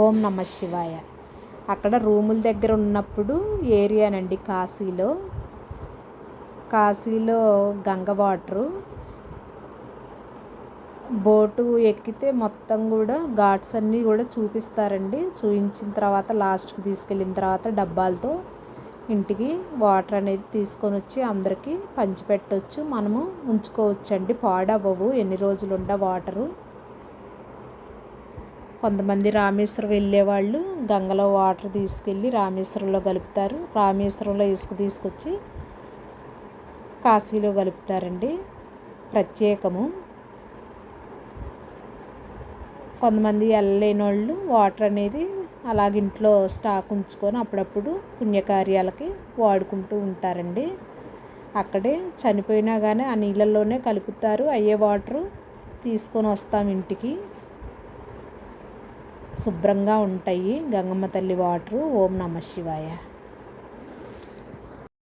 ఓం నమ శివాయ. అక్కడ రూముల దగ్గర ఉన్నప్పుడు ఏరియానండి కాశీలో గంగ వాటరు. బోటు ఎక్కితే మొత్తం కూడా ఘాట్స్ అన్నీ కూడా చూపిస్తారండి. చూపించిన తర్వాత లాస్ట్కి తీసుకెళ్ళిన తర్వాత డబ్బాలతో ఇంటికి వాటర్ అనేది తీసుకొని వచ్చి అందరికీ పంచిపెట్టవచ్చు. మనము ఉంచుకోవచ్చండి, పాడవ్వవు, ఎన్ని రోజులు ఉండ వాటరు. కొంతమంది రామేశ్వరం వెళ్ళేవాళ్ళు గంగలో వాటర్ తీసుకెళ్ళి రామేశ్వరంలో కలుపుతారు. రామేశ్వరంలో ఇసుక తీసుకొచ్చి కాశీలో కలుపుతారండి, ప్రత్యేకము. కొంతమంది వెళ్ళలేని వాళ్ళు వాటర్ అనేది అలాగింట్లో స్టాక్ ఉంచుకొని అప్పుడప్పుడు పుణ్యకార్యాలకి వాడుకుంటూ ఉంటారండి. అక్కడే చనిపోయినా కానీ ఆ నీళ్ళల్లోనే కలుపుతారు. అయ్యే వాటరు తీసుకొని వస్తాం ఇంటికి. శుభ్రంగా ఉంటాయి గంగమ్మ తల్లి వాటరు. ఓం నమ శివాయ.